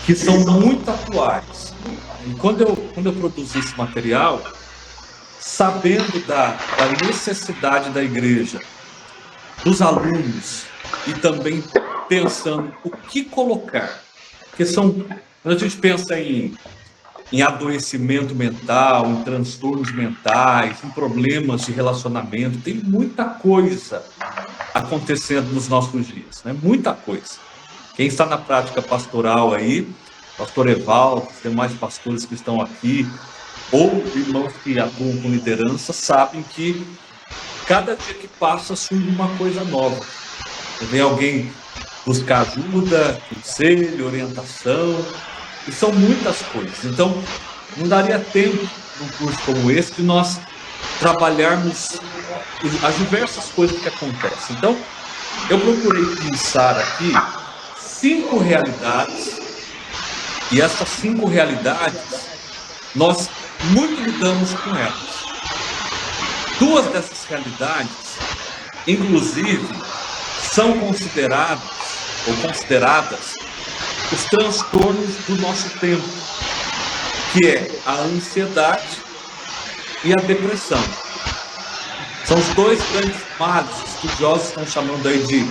que são muito atuais. E quando eu produzi esse material, sabendo da necessidade da igreja, dos alunos, e também pensando o que colocar, porque quando a gente pensa em adoecimento mental, em transtornos mentais, em problemas de relacionamento, tem muita coisa acontecendo nos nossos dias, né? Muita coisa. Quem está na prática pastoral aí, pastor Evaldo, os demais pastores que estão aqui, ou irmãos que atuam com liderança, sabem que cada dia que passa surge uma coisa nova. Vem alguém buscar ajuda, conselho, orientação, e são muitas coisas. Então, não daria tempo num curso como esse de nós trabalharmos as diversas coisas que acontecem. Então, eu procurei pensar aqui 5 realidades, e essas 5 realidades, nós muito lidamos com elas. 2 dessas realidades, inclusive, são consideradas os transtornos do nosso tempo, que é a ansiedade e a depressão. São os 2 grandes males, estudiosos estão chamando aí de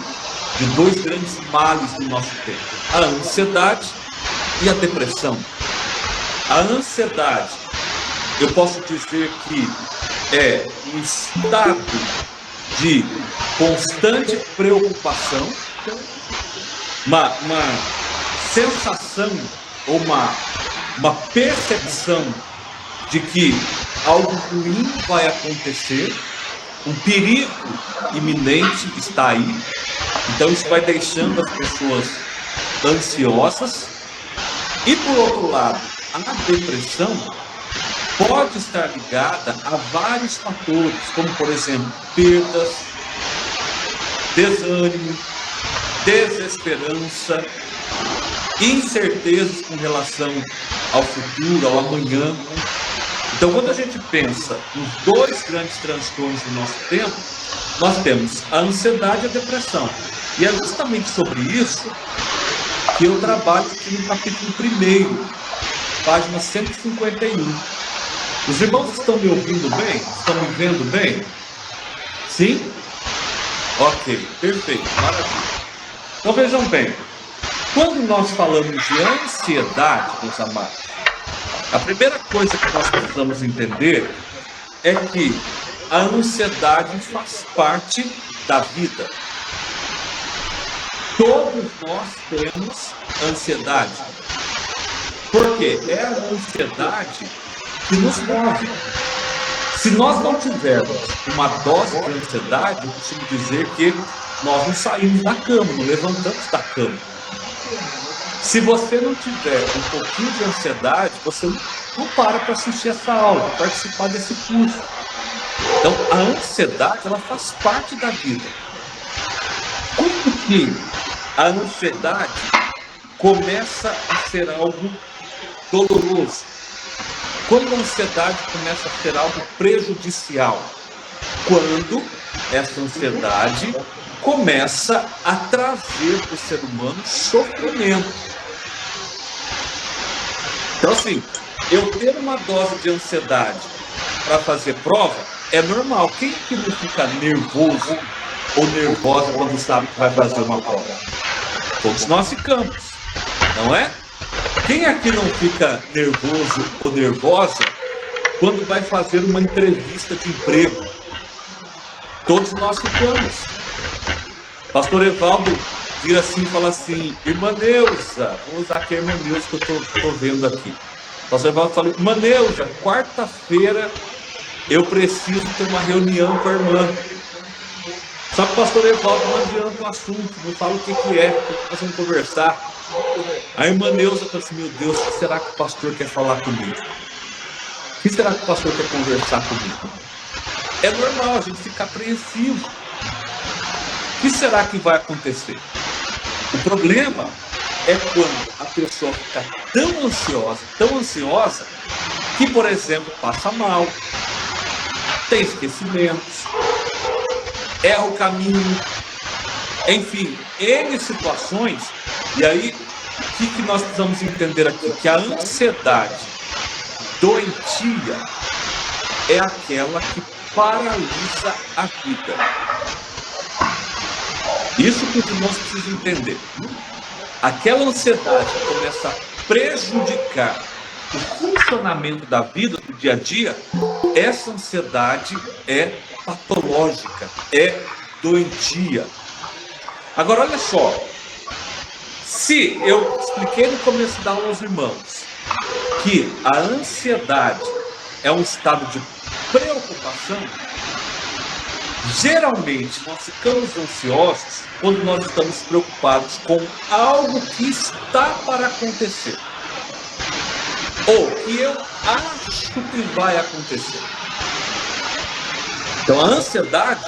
2 grandes males do nosso tempo: a ansiedade e a depressão. A ansiedade, eu posso dizer que é um estado de constante preocupação, uma sensação ou uma percepção de que algo ruim vai acontecer, um perigo iminente está aí. Então isso vai deixando as pessoas ansiosas. E por outro lado, a depressão pode estar ligada a vários fatores, como por exemplo, perdas, desânimo, desesperança, incertezas com relação ao futuro, ao amanhã. Então, quando a gente pensa nos 2 grandes transtornos do nosso tempo, nós temos a ansiedade e a depressão. E é justamente sobre isso que eu trabalho aqui no capítulo 1, página 151. Os irmãos estão me ouvindo bem? Estão me vendo bem? Sim? Ok, perfeito, maravilha. Então vejam bem, quando nós falamos de ansiedade, meus amados, a primeira coisa que nós precisamos entender é que a ansiedade faz parte da vida. Todos nós temos ansiedade. Por quê? É a ansiedade que nos move. Se nós não tivermos uma dose de ansiedade, eu costumo dizer que nós não saímos da cama, não levantamos da cama. Se você não tiver um pouquinho de ansiedade, você não para assistir essa aula, participar desse curso. Então, a ansiedade, ela faz parte da vida. Como que a ansiedade começa a ser algo doloroso? Quando a ansiedade começa a ser algo prejudicial? Quando essa ansiedade começa a trazer para o ser humano sofrimento. Então, assim, eu ter uma dose de ansiedade para fazer prova é normal. Quem que não fica nervoso ou nervosa quando sabe que vai fazer uma prova? Todos nós ficamos, não é? Quem aqui não fica nervoso ou nervosa quando vai fazer uma entrevista de emprego? Todos nós ficamos. Pastor Evaldo vira assim e fala assim: irmã Neuza, vou usar aqui a irmã Neuza que eu estou vendo aqui. Pastor Evaldo fala: irmã Neuza, quarta-feira eu preciso ter uma reunião com a irmã. Só que o pastor Evaldo não adianta o assunto, não fala o que é, o que nós vamos conversar. A irmã Neuza fala assim: meu Deus, o que será que o pastor quer falar comigo? O que será que o pastor quer conversar comigo? É normal a gente ficar apreensivo. O que será que vai acontecer? O problema é quando a pessoa fica tão ansiosa, que, por exemplo, passa mal, tem esquecimentos, erra o caminho, enfim, N situações. E aí O que nós precisamos entender aqui? Que a ansiedade doentia é aquela que paralisa a vida. Isso que os irmãos precisam entender. Aquela ansiedade que começa a prejudicar o funcionamento da vida, do dia a dia, essa ansiedade é patológica, é doentia. Agora, olha só. Se eu expliquei no começo da aula aos irmãos que a ansiedade é um estado de preocupação, geralmente nós ficamos ansiosos quando nós estamos preocupados com algo que está para acontecer, ou que eu acho que vai acontecer. Então a ansiedade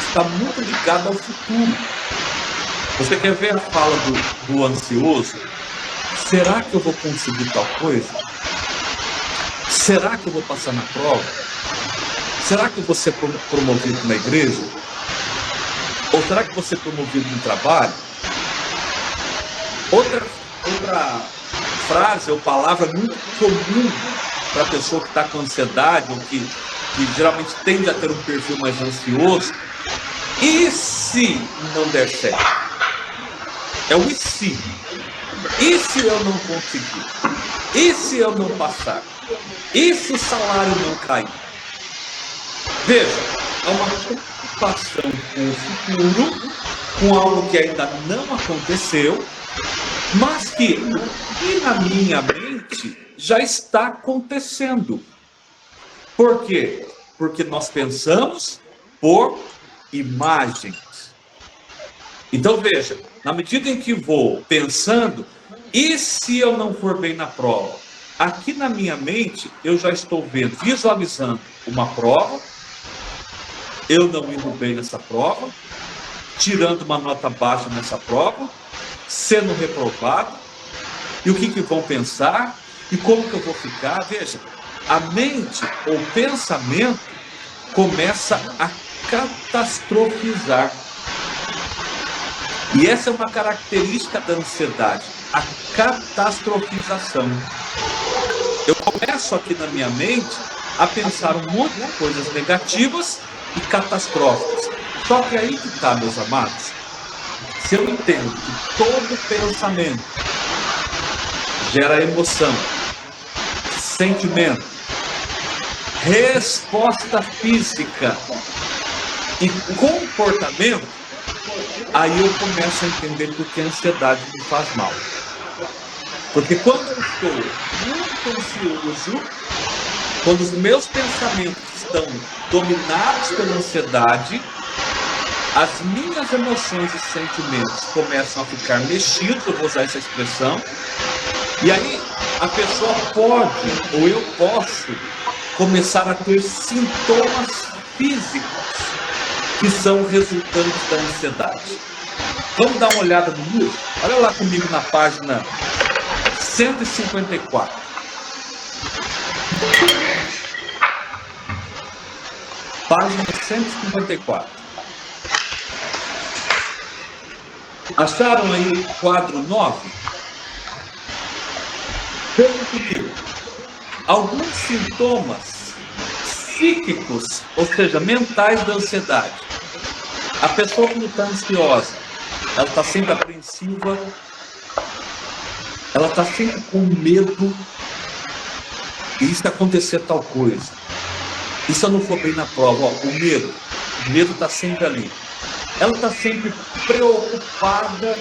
está muito ligada ao futuro. Você quer ver a fala do ansioso? Será que eu vou conseguir tal coisa? Será que eu vou passar na prova? Será que eu vou ser promovido na igreja? Ou será que eu vou ser promovido no trabalho? Outra frase ou palavra muito comum para a pessoa que está com ansiedade, ou que geralmente tende a ter um perfil mais ansioso: e se não der certo? É o e se. E se eu não conseguir? E se eu não passar? E se o salário não cair? Veja, é uma preocupação com o futuro, com algo que ainda não aconteceu, mas que na minha mente já está acontecendo. Por quê? Porque nós pensamos por imagens. Então veja, na medida em que vou pensando, e se eu não for bem na prova? Aqui na minha mente, eu já estou vendo, visualizando uma prova, eu não indo bem nessa prova, tirando uma nota baixa nessa prova, sendo reprovado, e o que vão pensar, e como que eu vou ficar. Veja, a mente, ou pensamento, começa a catastrofizar. E essa é uma característica da ansiedade, a catastrofização. Eu começo aqui na minha mente a pensar um monte de coisas negativas e catastróficas. Só que aí que está, meus amados. Se eu entendo que todo pensamento gera emoção, sentimento, resposta física e comportamento, aí eu começo a entender por que a ansiedade me faz mal. Porque quando eu estou muito ansioso, quando os meus pensamentos estão dominados pela ansiedade, as minhas emoções e sentimentos começam a ficar mexidos, eu vou usar essa expressão, e aí a pessoa pode, ou eu posso, começar a ter sintomas físicos que são resultantes da ansiedade. Vamos dar uma olhada no livro? Olha lá comigo na página 154. Página 154. Acharam aí o quadro 9? Vejam comigo. Alguns sintomas psíquicos, ou seja, mentais da ansiedade. A pessoa que está ansiosa, ela está sempre apreensiva, ela está sempre com medo, e se acontecer tal coisa, e se eu não for bem na prova, o medo está sempre ali. Ela está sempre preocupada,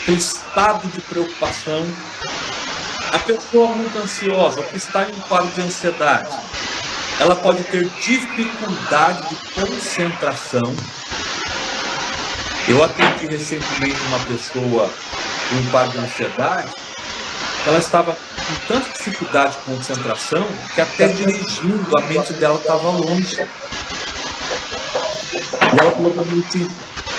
tem estado de preocupação. A pessoa muito ansiosa, que está em um quadro de ansiedade, ela pode ter dificuldade de concentração. Eu atendi recentemente uma pessoa em um quadro de ansiedade, ela estava com tanta dificuldade de concentração que até dirigindo a mente dela estava longe. E ela falou para mim assim: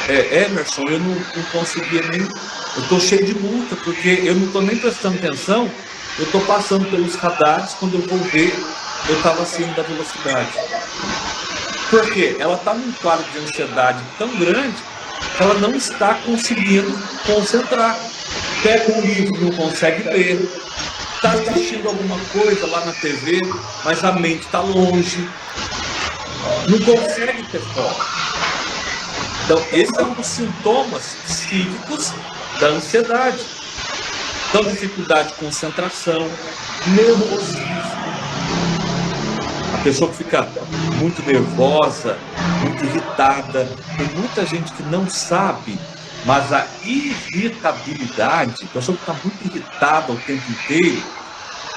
Emerson, eu não conseguia nem... Eu estou cheio de multa, porque eu não estou nem prestando atenção, eu estou passando pelos radares, quando eu vou ver, eu estava acima da velocidade. Por quê? Ela está num quadro de ansiedade tão grande que ela não está conseguindo concentrar. Pega um livro, não consegue ler. Está assistindo alguma coisa lá na TV, mas a mente está longe. Não consegue ter foco. Então, esse é um dos sintomas psíquicos da ansiedade. Então, dificuldade de concentração, nervosismo. A pessoa que fica muito nervosa, muito irritada. Tem muita gente que não sabe, mas a irritabilidade, a pessoa que está muito irritada o tempo inteiro,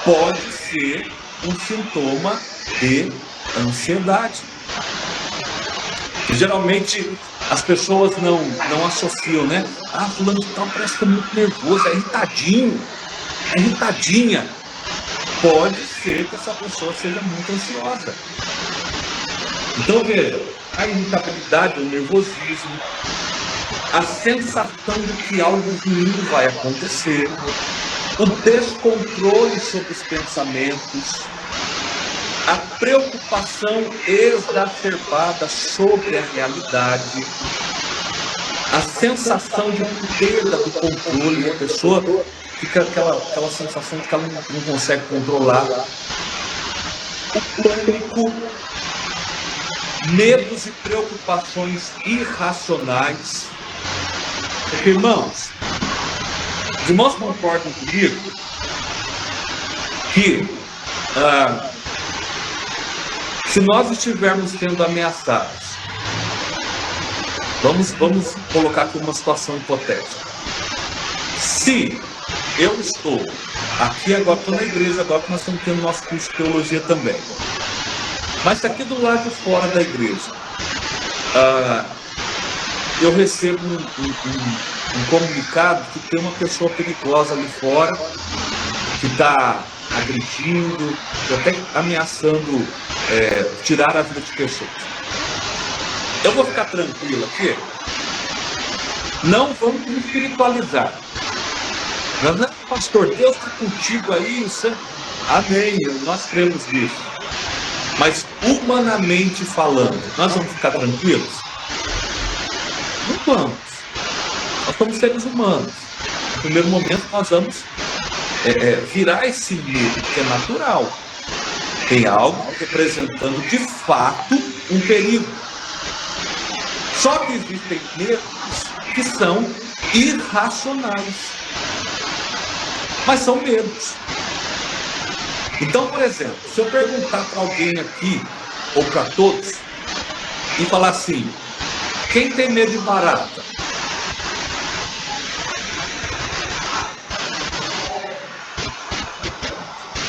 pode ser um sintoma de ansiedade. Geralmente as pessoas não associam, né? Ah, fulano de tal parece que é muito nervoso, é irritadinho, é irritadinha. Pode ser que essa pessoa seja muito ansiosa. Então veja, a irritabilidade, o nervosismo, a sensação de que algo ruim vai acontecer, o descontrole sobre os pensamentos, a preocupação exacerbada sobre a realidade, a sensação de perda do controle, a pessoa fica aquela sensação de que ela não consegue controlar, o pânico, medos e preocupações irracionais. Porque, irmãos, os irmãos concordam comigo que se nós estivermos sendo ameaçados, vamos colocar aqui uma situação hipotética. Se eu estou aqui agora, estou na igreja agora que nós estamos tendo nosso curso de teologia também, mas se aqui do lado de fora da igreja eu recebo um comunicado que tem uma pessoa perigosa ali fora, que está agredindo, até ameaçando tirar a vida de pessoas. Eu vou ficar tranquilo aqui? Não vamos nos espiritualizar. Não, pastor, Deus está contigo aí, amém, nós cremos nisso. Mas humanamente falando, nós vamos ficar tranquilos? Não vamos. Nós somos seres humanos. No primeiro momento nós vamos virar esse medo, que é natural. Tem algo representando de fato um perigo. Só que existem medos que são irracionais. Mas são medos. Então, por exemplo, se eu perguntar para alguém aqui, ou para todos, e falar assim, quem tem medo de barata?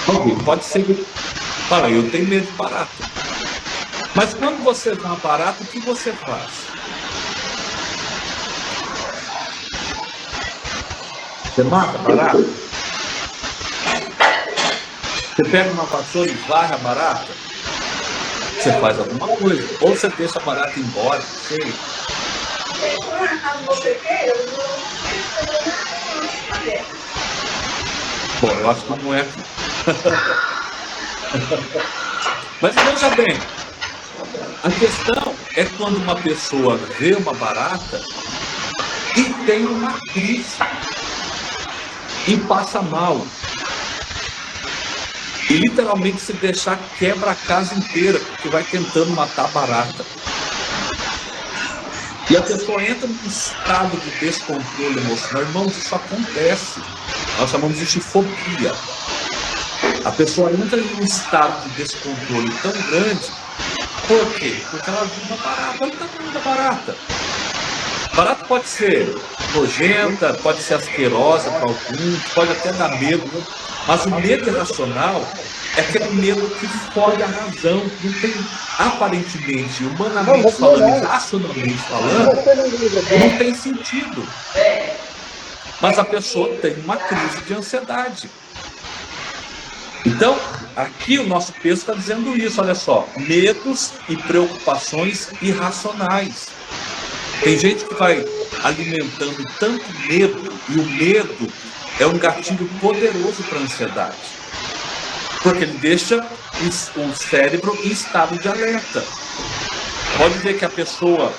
Alguém pode ser que fala, eu tenho medo de barata. Mas quando você vê uma barata, o que você faz? Você mata a barata? Você pega uma vassoura e varre a barata? Você faz alguma coisa. Ou você deixa a barata embora, não sei. Bom, eu acho que não é aqui. Mas veja bem, a questão é quando uma pessoa vê uma barata e tem uma crise e passa mal. E literalmente, se deixar, quebra a casa inteira, porque vai tentando matar a barata. E a pessoa entra num estado de descontrole emocional. Irmãos, isso acontece. Nós chamamos de fobia. A pessoa entra em um estado de descontrole tão grande. Por quê? Porque ela viu uma barata. Olha o tamanho da barata. Barata pode ser nojenta, pode ser asquerosa para alguns, pode até dar medo. Mas o medo irracional é aquele medo que foge à razão, não tem, aparentemente, humanamente falando, racionalmente falando, não tem sentido. Mas a pessoa tem uma crise de ansiedade. Então, aqui o nosso texto está dizendo isso, olha só, medos e preocupações irracionais. Tem gente que vai alimentando tanto medo, e o medo é um gatilho poderoso para a ansiedade, porque ele deixa o cérebro em estado de alerta. Pode ver que a pessoa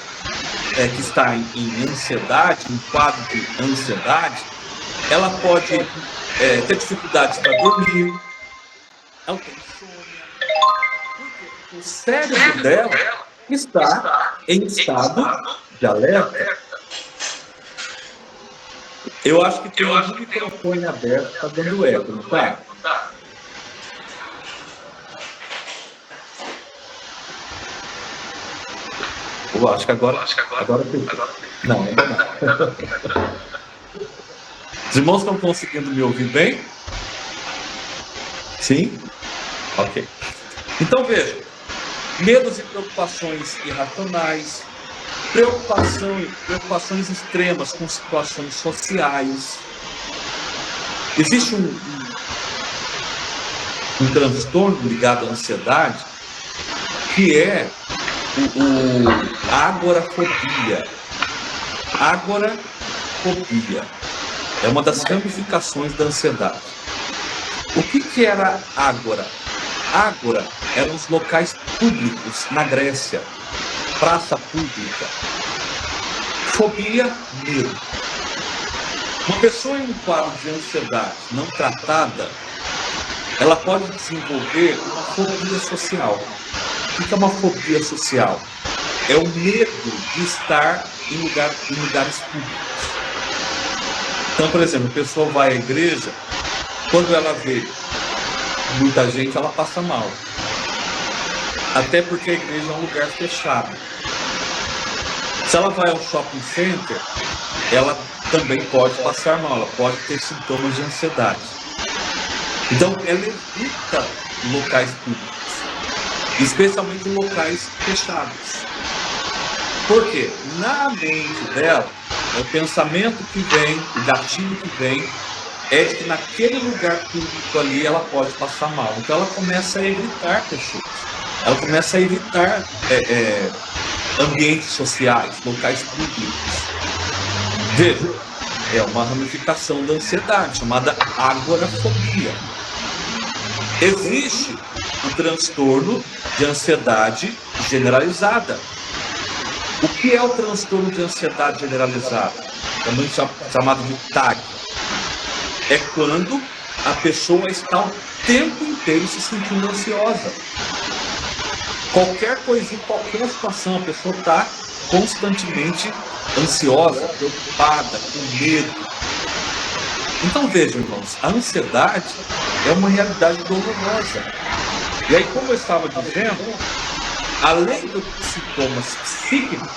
que está em ansiedade, em quadro de ansiedade, ela pode ter dificuldades para dormir, ela tem insônia, porque o cérebro dela está em estado de alerta. Eu acho que tem algum microfone aberto, está dando eco, não está? Eu acho que agora não, ainda não. Os irmãos estão conseguindo me ouvir bem? Sim? Ok. Então veja, medos e preocupações irracionais, preocupações extremas com situações sociais. Existe um transtorno ligado à ansiedade que é a agorafobia. Agorafobia é uma das ramificações da ansiedade. O que era ágora? Ágora eram os locais públicos na Grécia, praça pública. Fobia, medo. Uma pessoa em um quadro de ansiedade não tratada, ela pode desenvolver uma fobia social. O que é uma fobia social? É o medo de estar em lugares públicos. Então, por exemplo, a pessoa vai à igreja, quando ela vê muita gente, ela passa mal. Até porque a igreja é um lugar fechado. Se ela vai ao shopping center, ela também pode passar mal, ela pode ter sintomas de ansiedade. Então, ela evita locais públicos, especialmente locais fechados. Por quê? Na mente dela, o pensamento que vem, o gatilho que vem, é de que naquele lugar público ali ela pode passar mal. Então ela começa a evitar pessoas, ela começa a evitar ambientes sociais, locais públicos. Veja, é uma ramificação da ansiedade, chamada agorafobia. Existe o transtorno de ansiedade generalizada. O que é o transtorno de ansiedade generalizada? Também chamado de TAG. É quando a pessoa está o tempo inteiro se sentindo ansiosa. Qualquer coisinha, qualquer situação, a pessoa está constantemente ansiosa, preocupada, com medo. Então vejam, irmãos, a ansiedade é uma realidade dolorosa. E aí, como eu estava dizendo, além dos sintomas psíquicos,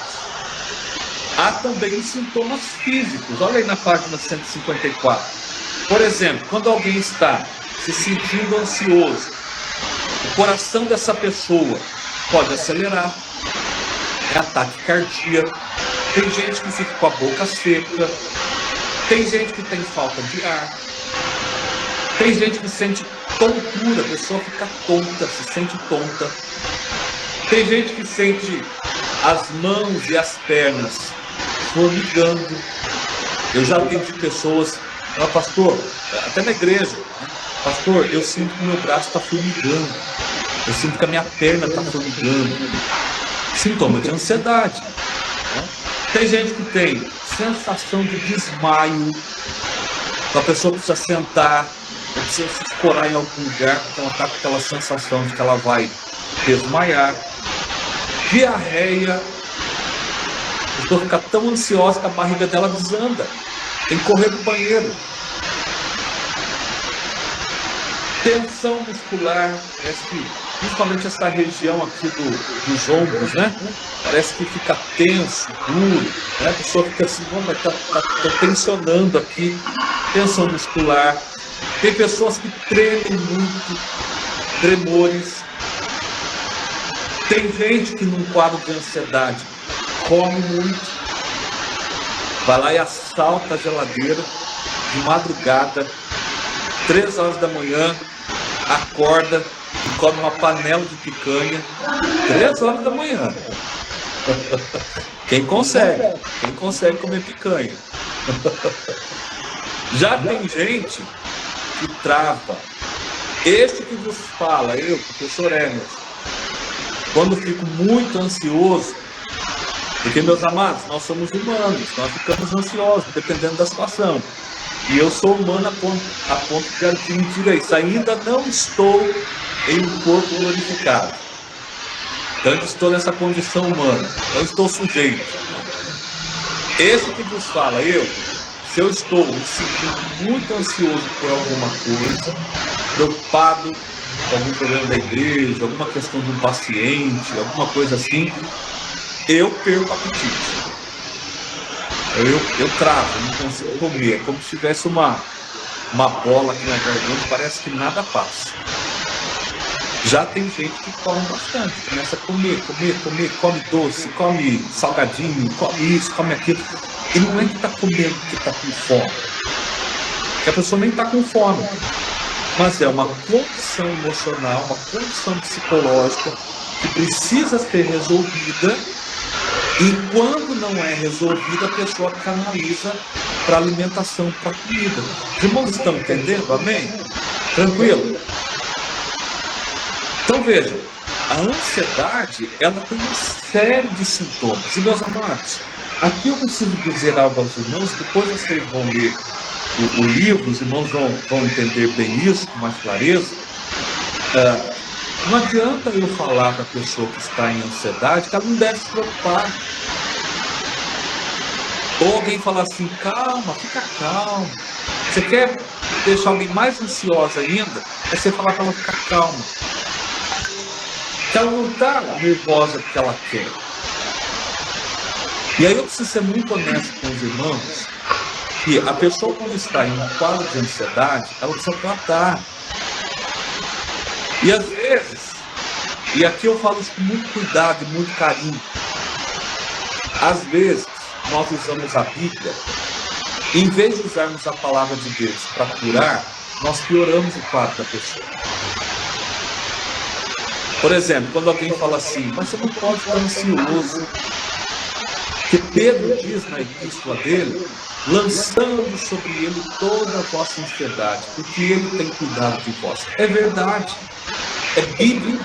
há também sintomas físicos. Olha aí na página 154. Por exemplo, quando alguém está se sentindo ansioso, o coração dessa pessoa pode acelerar, é ataque cardíaco, tem gente que fica com a boca seca, tem gente que tem falta de ar, tem gente que sente tontura, a pessoa fica tonta, se sente tonta. Tem gente que sente as mãos e as pernas formigando. Eu já atendi pessoas, pastor, até na igreja, pastor, eu sinto que o meu braço está formigando, eu sinto que a minha perna está formigando. Sintoma de ansiedade. Tem gente que tem sensação de desmaio, a pessoa precisa sentar, precisa se escorar em algum lugar, porque ela está com aquela sensação de que ela vai desmaiar. Diarreia, a pessoa fica tão ansiosa que a barriga dela desanda, tem que correr pro banheiro. Tensão muscular, parece que principalmente essa região aqui dos ombros, né? Parece que fica tenso, duro, né? A pessoa fica assim, mas tá tensionando aqui, tensão muscular. Tem pessoas que tremem muito, tremores. Tem gente que num quadro de ansiedade come muito, vai lá e assalta a geladeira de madrugada, 3 horas da manhã, acorda e come uma panela de picanha, 3 horas da manhã. Quem consegue comer picanha. Já tem gente que trava. Este que vos fala, eu, professor Emerson, quando fico muito ansioso, porque, meus amados, nós somos humanos, nós ficamos ansiosos, dependendo da situação. E eu sou humano a ponto de admitir isso. Ainda não estou em um corpo glorificado. Então eu estou nessa condição humana. Eu estou sujeito. Esse que vos fala, se eu estou me sentindo muito ansioso por alguma coisa, preocupado com algum problema da igreja, alguma questão de um paciente, alguma coisa assim, eu perco o apetite. Eu travo, não consigo comer. É como se tivesse uma bola aqui na garganta, parece que nada passa. Já tem gente que come bastante, começa a comer, come doce, come salgadinho, come isso, come aquilo. E não é que está comendo que está com fome. Porque a pessoa nem está com fome. Mas é uma condição emocional, uma condição psicológica que precisa ser resolvida. E quando não é resolvida, a pessoa canaliza para alimentação, para comida. Os irmãos estão entendendo? Amém? Tranquilo? Então veja, a ansiedade, ela tem uma série de sintomas. E meus amados, aqui eu preciso dizer algo aos irmãos, depois vocês vão ler o livro, os irmãos vão entender bem isso com mais clareza. Não adianta eu falar para a pessoa que está em ansiedade que ela não deve se preocupar. Ou alguém falar assim, calma, fica calmo. Você quer deixar alguém mais ansiosa ainda? É você falar para ela ficar calma. Que ela não está nervosa porque ela quer. E aí eu preciso ser muito honesto com os irmãos, que a pessoa quando está em um quadro de ansiedade, ela precisa tratar. E às vezes, e aqui eu falo isso com muito cuidado e muito carinho, às vezes nós usamos a Bíblia, em vez de usarmos a palavra de Deus para curar, nós pioramos o quadro da pessoa. Por exemplo, quando alguém fala assim, mas você não pode estar ansioso, que Pedro diz na epístola dele, lançando sobre ele toda a vossa ansiedade, porque ele tem cuidado de vós. É verdade, é bíblico.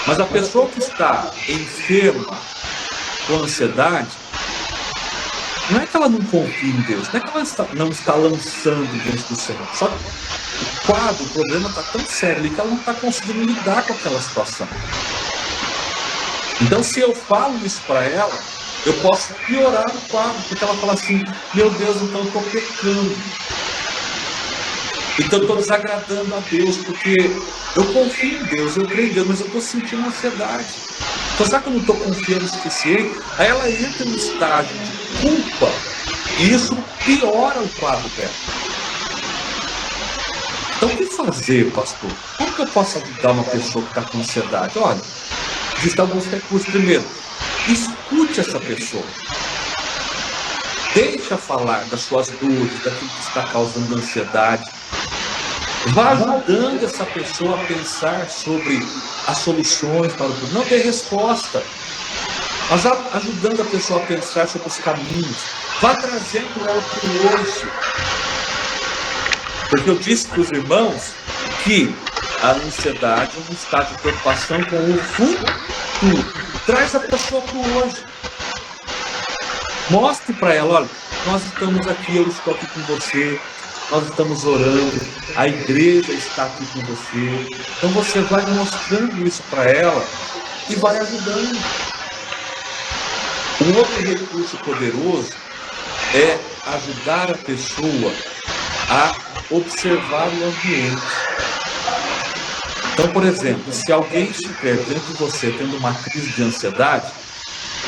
Mas a pessoa que está enferma com ansiedade, não é que ela não confia em Deus, não é que ela não está lançando diante do Senhor. Só que o quadro, o problema está tão sério ali que ela não está conseguindo lidar com aquela situação. Então, se eu falo isso para ela, eu posso piorar o quadro, porque ela fala assim, meu Deus, então eu estou pecando. Então eu estou desagradando a Deus, porque eu confio em Deus, eu creio em Deus, mas eu estou sentindo ansiedade. Então, será que eu não estou confiando o suficiente? Aí ela entra no estágio de culpa, e isso piora o quadro dela. Então, o que fazer, pastor? Como que eu posso ajudar uma pessoa que está com ansiedade? Olha, existem alguns recursos. Primeiro, escute essa pessoa. Deixa falar das suas dores, daquilo que está causando ansiedade. Vá ajudando essa pessoa a pensar sobre as soluções para o problema. Não dê resposta, mas ajudando a pessoa a pensar sobre os caminhos. Vá trazendo ela para o hoje. Porque eu disse para os irmãos que a ansiedade é um estado de preocupação com o futuro. Traz a pessoa para o hoje. Mostre para ela, olha, nós estamos aqui, eu estou aqui com você, nós estamos orando, a igreja está aqui com você. Então você vai mostrando isso para ela e vai ajudando. Um outro recurso poderoso é ajudar a pessoa a observar o ambiente. Então, por exemplo, se alguém estiver dentro de você tendo uma crise de ansiedade,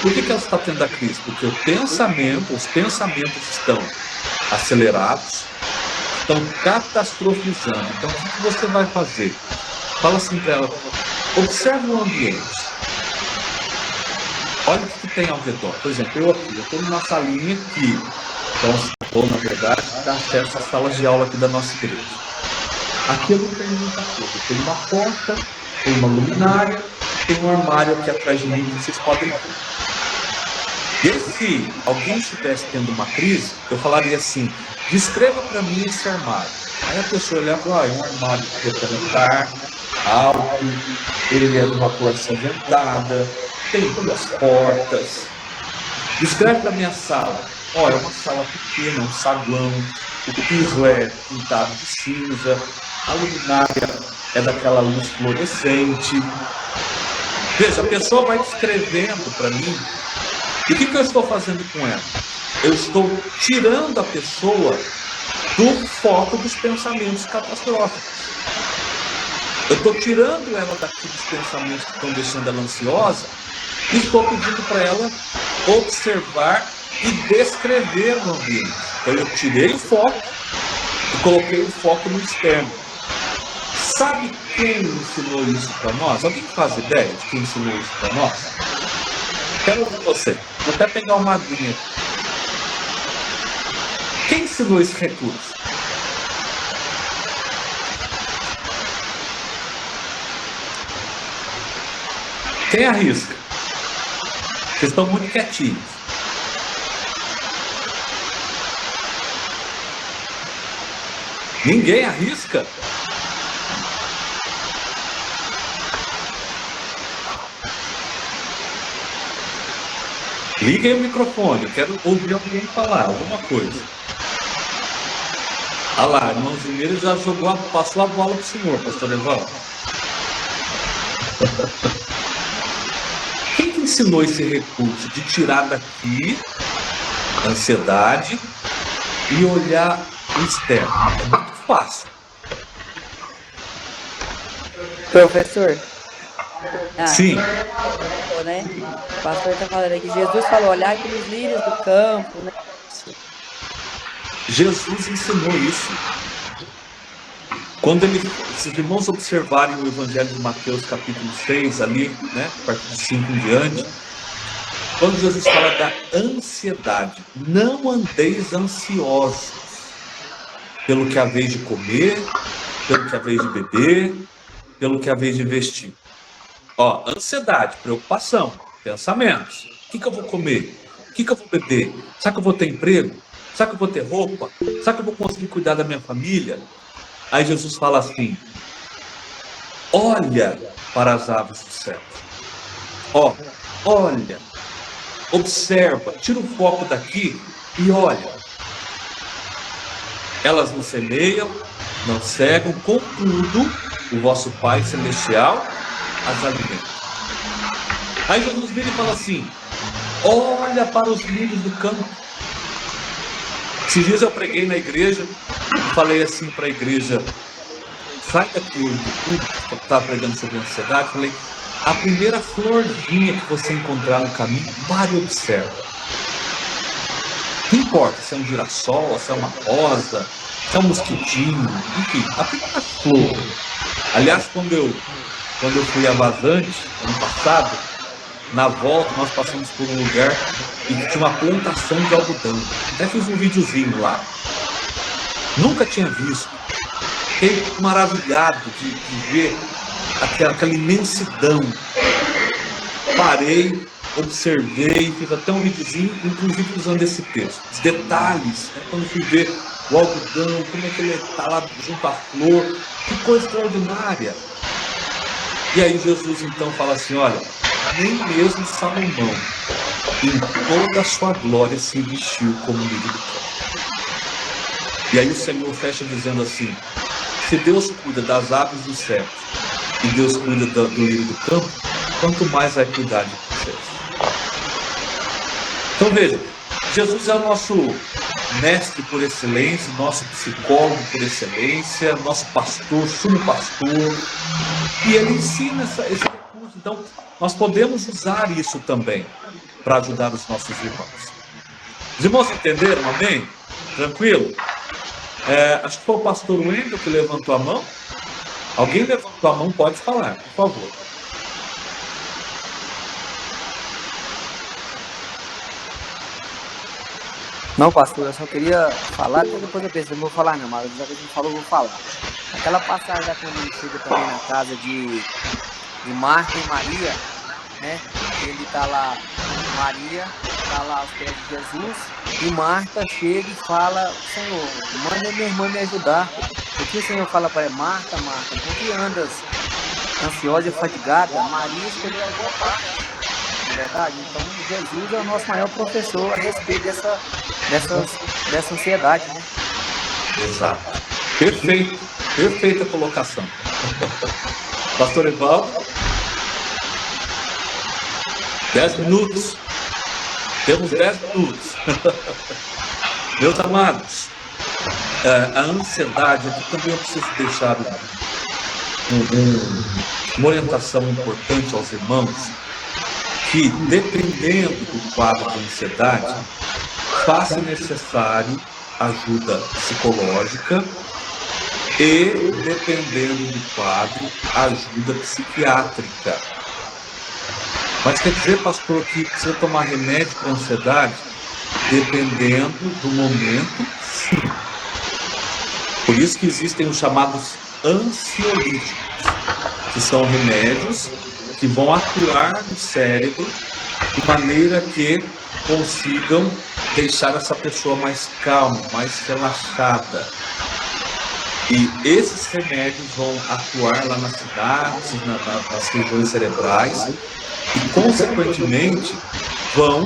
por que ela está tendo a crise? Porque os pensamentos estão acelerados, estão catastrofizando. Então, o que você vai fazer? Fala assim para ela, observe o ambiente. Olha o que tem ao redor. Por exemplo, eu estou numa salinha aqui, então, na verdade, dá acesso às salas de aula aqui da nossa igreja. Aqui eu não tenho muita coisa. Tem uma porta, tem uma luminária, tem um armário aqui atrás de mim que vocês podem ver. E aí, se alguém estivesse tendo uma crise, eu falaria assim, descreva para mim esse armário. Aí a pessoa olhava e falava, é um armário retangular, alto, ele é de uma cor acinzentada, tem duas portas. Descreve para mim a sala. Ó, é uma sala pequena, um saguão, o piso é pintado de cinza, a luminária é daquela luz fluorescente. Veja, a pessoa vai descrevendo para mim, e o que eu estou fazendo com ela? Eu estou tirando a pessoa do foco dos pensamentos catastróficos. Eu estou tirando ela daqueles pensamentos que estão deixando ela ansiosa e estou pedindo para ela observar e descrever o ambiente. Então eu tirei o foco e coloquei o foco no externo. Sabe quem ensinou isso para nós? Alguém faz ideia de quem ensinou isso para nós? Quero ouvir você. Vou até pegar uma aguinha. Quem ensinou esse recurso? Quem arrisca? Vocês estão muito quietinhos. Ninguém arrisca? Liguem o microfone, eu quero ouvir alguém falar alguma coisa. Ah lá, irmão Zumiro já passou a bola para o senhor, pastor Evaldo. Quem que ensinou esse recurso de tirar daqui a ansiedade e olhar o externo? É muito fácil. Professor. Sim. Né? O pastor está falando aqui, Jesus falou, olhar aqueles lírios do campo, né? Jesus ensinou isso. Quando se os irmãos observarem o Evangelho de Mateus, capítulo 6, ali, né, a partir de 5 em diante, quando Jesus fala da ansiedade, não andeis ansiosos pelo que haveis de comer, pelo que haveis de beber, pelo que haveis de vestir. Ó, ansiedade, preocupação, pensamentos. O que eu vou comer? O que eu vou beber? Será que eu vou ter emprego? Será que eu vou ter roupa? Será que eu vou conseguir cuidar da minha família? Aí Jesus fala assim: olha para as aves do céu. Ó, olha, observa, tira o foco daqui e olha. Elas não semeiam, não cegam, contudo, o vosso Pai Celestial as alimenta. Aí Jesus vira e fala assim: olha para os lírios do campo. Esses dias eu preguei na igreja e falei assim para a igreja: sai daqui hoje do culto, que eu estava pregando sobre ansiedade. Falei: a primeira florzinha que você encontrar no caminho, pare e observa. Não importa se é um girassol, se é uma rosa, se é um mosquitinho, enfim, a primeira flor. Aliás, quando eu fui a Vazante, ano passado, na volta nós passamos por um lugar e tinha uma plantação de algodão. Até fiz um videozinho lá. Nunca tinha visto. Fiquei maravilhado de ver aquela imensidão. Parei, observei, fiz até um videozinho, inclusive usando esse texto. Os detalhes, né? Quando fui ver o algodão, como é que ele está lá junto à flor, que coisa extraordinária. E aí Jesus então fala assim: olha, nem mesmo Salomão, em toda a sua glória, se vestiu como lírio do campo. E aí o Senhor fecha dizendo assim: se Deus cuida das aves do céu e Deus cuida do lírio do campo, quanto mais vai cuidar de vocês. Então veja, Jesus é o nosso mestre por excelência, nosso psicólogo por excelência, nosso pastor, sumo pastor, e ele ensina esse recurso. Então nós podemos usar isso também para ajudar os nossos irmãos. Os irmãos entenderam, amém? Tranquilo? Acho que foi o pastor Wendel que levantou a mão. Alguém levantou a mão, pode falar, por favor. Não, pastor, eu só queria falar, até depois eu pensei, não vou falar não, mas já que a gente falou, eu vou falar. Aquela passagem da quando ele chega também na casa de Marta e Maria, né? Ele tá lá, Maria tá lá aos pés de Jesus, e Marta chega e fala: Senhor, manda minha irmã me ajudar. O que o Senhor fala para ela? Marta, Marta, por que andas ansiosa e fatigada? Maria escolheu a boa parte, não é verdade? Então Jesus é o nosso maior professor a respeito dessa ansiedade, né? Exato. Perfeito. Perfeita colocação. Pastor Evaldo, 10 minutos. Temos 10 minutos. Meus amados, a ansiedade, aqui também eu preciso deixar uma orientação importante aos irmãos, que dependendo do quadro de ansiedade, faz-se necessário ajuda psicológica e, dependendo do quadro, ajuda psiquiátrica. Mas quer dizer, pastor, que precisa tomar remédio para ansiedade? Dependendo do momento, sim. Por isso que existem os chamados ansiolíticos, que são remédios que vão atuar no cérebro de maneira que consigam deixar essa pessoa mais calma, mais relaxada. E esses remédios vão atuar lá nas sinapses, nas regiões cerebrais e, consequentemente, vão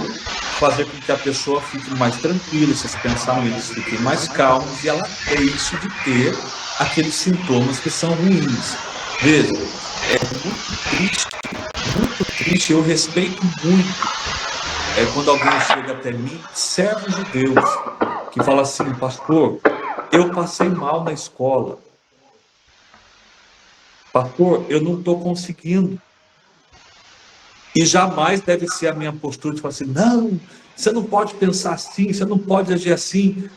fazer com que a pessoa fique mais tranquila, seus pensamentos fiquem mais calmos e ela deixe de ter aqueles sintomas que são ruins. Veja, é muito triste, eu respeito muito quando alguém chega até mim, servo de Deus, que fala assim: pastor, eu passei mal na escola. Pastor, eu não estou conseguindo. E jamais deve ser a minha postura de falar assim: não, você não pode pensar assim, você não pode agir assim.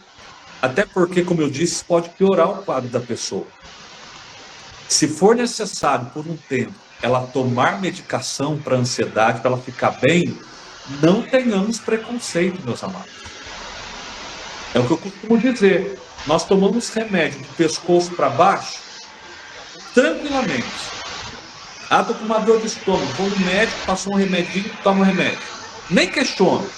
Até porque, como eu disse, pode piorar o quadro da pessoa. Se for necessário, por um tempo, ela tomar medicação para ansiedade, para ela ficar bem, não tenhamos preconceito, meus amados. É o que eu costumo dizer. Nós tomamos remédio de pescoço para baixo, tranquilamente. Ah, estou com uma dor de estômago, vou no médico, passou um remedinho, toma um remédio. Nem questiono.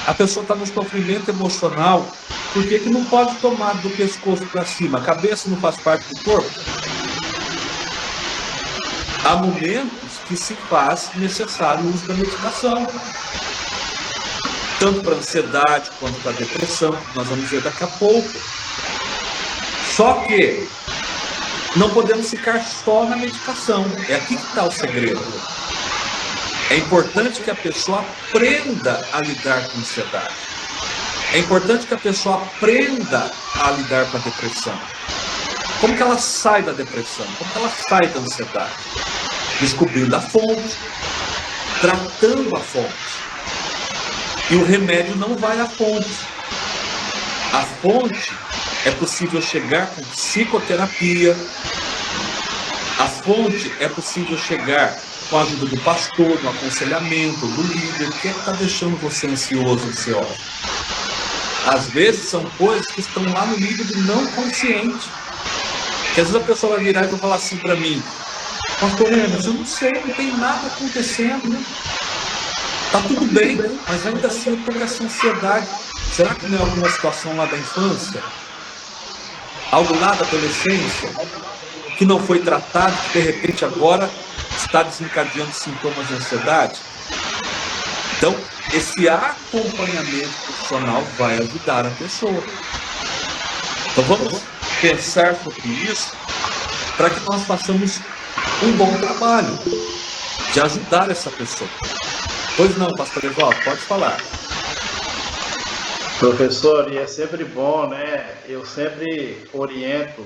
A pessoa está no sofrimento emocional, por que não pode tomar do pescoço para cima? A cabeça não faz parte do corpo? Há momentos que se faz necessário o uso da medicação, tanto para ansiedade quanto para depressão, que nós vamos ver daqui a pouco. Só que não podemos ficar só na medicação. É aqui que está o segredo. É importante que a pessoa aprenda a lidar com a ansiedade. É importante que a pessoa aprenda a lidar com a depressão. Como que ela sai da depressão? Como que ela sai da ansiedade? Descobrindo a fonte, tratando a fonte. E o remédio não vai à fonte. A fonte é possível chegar com psicoterapia. A fonte é possível chegar com a ajuda do pastor, do aconselhamento, do líder. O que é que está deixando você ansioso, ansiosa? Às vezes são coisas que estão lá no nível de não consciente. Que às vezes a pessoa vai virar e vai falar assim para mim: pastor Emerson, eu não sei, não tem nada acontecendo, né? Tá tudo bem, mas ainda assim eu tô com essa ansiedade. Será que não é alguma situação lá da infância? Algo lá da adolescência? Que não foi tratado, que de repente agora está desencadeando sintomas de ansiedade? Então, esse acompanhamento profissional vai ajudar a pessoa. Então vamos pensar sobre isso para que nós façamos um bom trabalho de ajudar essa pessoa. Pois não, pastor Evaldo, pode falar. Professor, e é sempre bom, né? Eu sempre oriento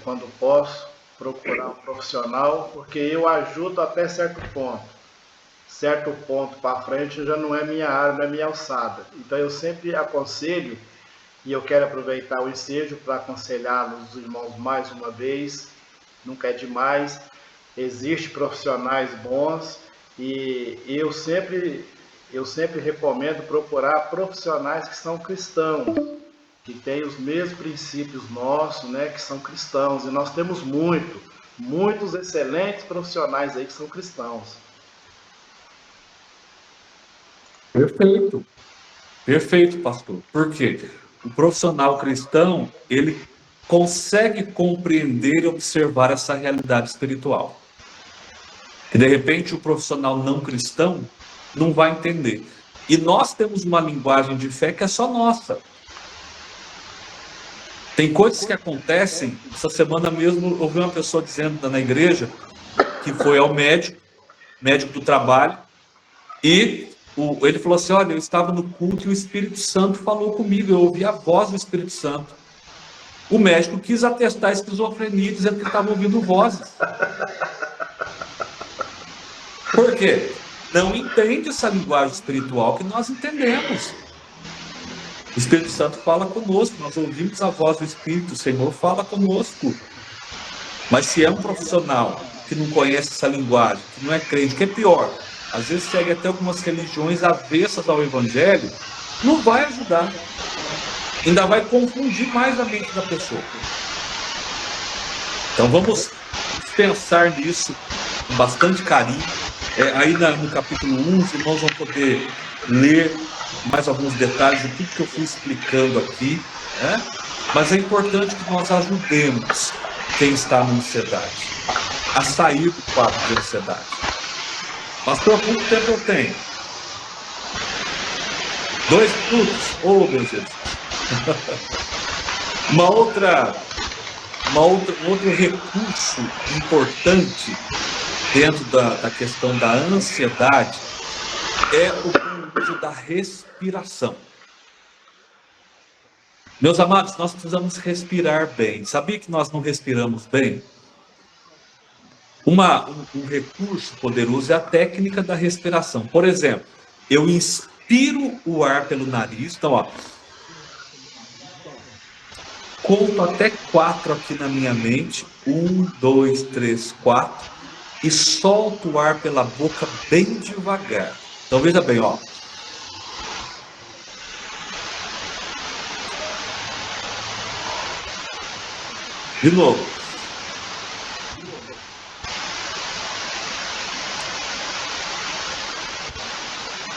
quando posso procurar um profissional, porque eu ajudo até certo ponto. Certo ponto para frente já não é minha área, não é minha alçada. Então eu sempre aconselho, e eu quero aproveitar o ensejo para aconselhar os irmãos mais uma vez, nunca é demais. Existem profissionais bons e eu sempre recomendo procurar profissionais que são cristãos, que têm os mesmos princípios nossos, né, que são cristãos. E nós temos muitos excelentes profissionais aí que são cristãos. Perfeito. Perfeito, pastor. Por quê? O profissional cristão, ele consegue compreender e observar essa realidade espiritual. E de repente o profissional não cristão não vai entender. E nós temos uma linguagem de fé que é só nossa. Tem coisas que acontecem. Essa semana mesmo eu ouvi uma pessoa dizendo na igreja que foi ao médico do trabalho, e ele falou assim: olha, eu estava no culto e o Espírito Santo falou comigo, eu ouvi a voz do Espírito Santo. O médico quis atestar a esquizofrenia, dizendo que ele estava ouvindo vozes. Por quê? Não entende essa linguagem espiritual que nós entendemos. O Espírito Santo fala conosco, nós ouvimos a voz do Espírito, o Senhor fala conosco. Mas se é um profissional que não conhece essa linguagem, que não é crente, que é pior, às vezes segue até algumas religiões avessas ao Evangelho, não vai ajudar. Ainda vai confundir mais a mente da pessoa. Então vamos pensar nisso com bastante carinho. Aí no capítulo 1, os irmãos vão poder ler mais alguns detalhes de tudo que eu fui explicando aqui, né? Mas é importante que nós ajudemos quem está na ansiedade a sair do quadro de ansiedade. Pastor, quanto tempo eu tenho? 2 minutos? Oh, meu Jesus! Um outro recurso importante dentro da questão da ansiedade é o uso da respiração. Meus amados, nós precisamos respirar bem. Sabia que nós não respiramos bem? Um recurso poderoso é a técnica da respiração. Por exemplo, eu inspiro o ar pelo nariz, então, ó, conto até 4 aqui na minha mente. 1, 2, 3, 4. E solto o ar pela boca bem devagar. Então veja bem, ó. De novo.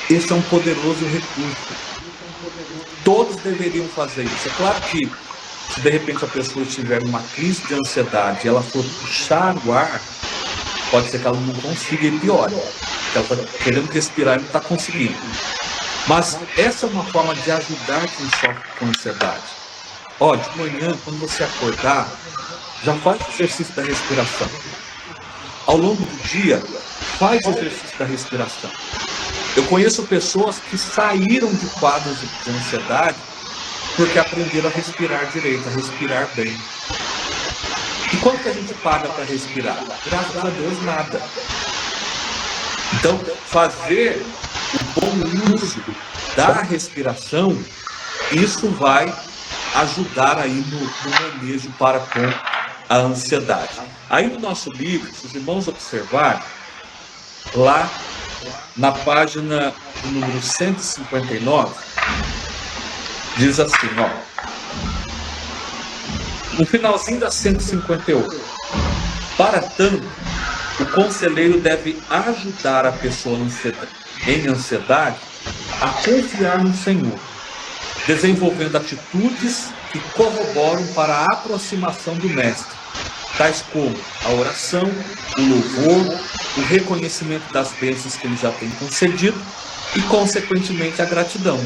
Esse é um poderoso recurso. Todos deveriam fazer isso. É claro que se de repente a pessoa tiver uma crise de ansiedade e ela for puxar o ar, pode ser que ela não consiga e piore. Ela está querendo respirar e não está conseguindo. Mas essa é uma forma de ajudar quem sofre com ansiedade. Ó, de manhã, quando você acordar, já faz o exercício da respiração. Ao longo do dia, faz o exercício da respiração. Eu conheço pessoas que saíram de quadros de ansiedade porque aprenderam a respirar direito, a respirar bem. E quanto que a gente paga para respirar? Graças a Deus, nada. Então, fazer o bom uso da respiração, isso vai ajudar aí no manejo para com a ansiedade. Aí no nosso livro, se os irmãos observarem, lá na página número 159, diz assim, ó, no finalzinho da 158, para tanto, o conselheiro deve ajudar a pessoa em ansiedade a confiar no Senhor, desenvolvendo atitudes que corroboram para a aproximação do Mestre, tais como a oração, o louvor, o reconhecimento das bênçãos que ele já tem concedido e, consequentemente, a gratidão.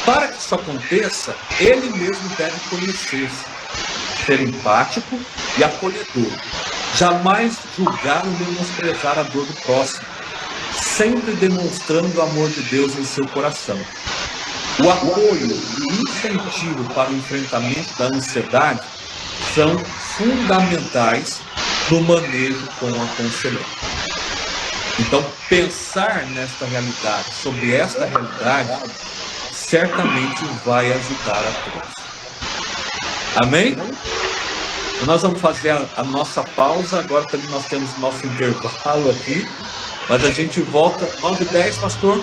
Para que isso aconteça, ele mesmo deve conhecer-se, ser empático e acolhedor, jamais julgar ou menosprezar a dor do próximo, sempre demonstrando o amor de Deus em seu coração. O apoio e o incentivo para o enfrentamento da ansiedade são fundamentais no manejo com o aconselhamento. Então, pensar nesta realidade, sobre esta realidade, certamente vai ajudar a todos. Amém? Nós vamos fazer a nossa pausa. Agora também nós temos nosso intervalo aqui. Mas a gente volta 9h10, pastor.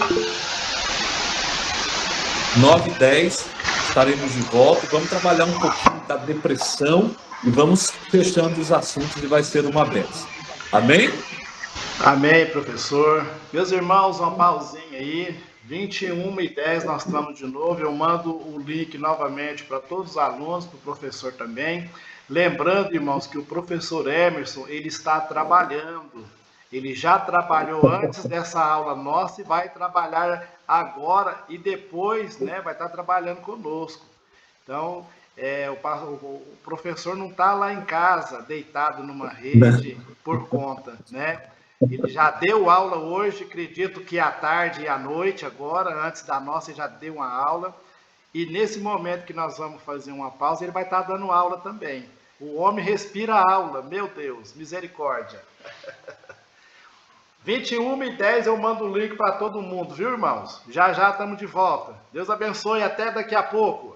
9h10 estaremos de volta. Vamos trabalhar um pouquinho da depressão e vamos fechando os assuntos e vai ser uma bênção. Amém? Amém, professor. Meus irmãos, uma pausinha aí. 21h10 nós estamos de novo. Eu mando o link novamente para todos os alunos, para o professor também. Lembrando, irmãos, que o professor Emerson, ele está trabalhando. Ele já trabalhou antes dessa aula nossa e vai trabalhar agora e depois, né, vai estar trabalhando conosco. Então, o professor não está lá em casa, deitado numa rede por conta, né? Ele já deu aula hoje, acredito que à tarde e à noite agora, antes da nossa, ele já deu uma aula. E nesse momento que nós vamos fazer uma pausa, ele vai estar dando aula também. O homem respira aula, meu Deus, misericórdia. 21h10 eu mando o link para todo mundo, viu, irmãos? Já já estamos de volta. Deus abençoe, até daqui a pouco.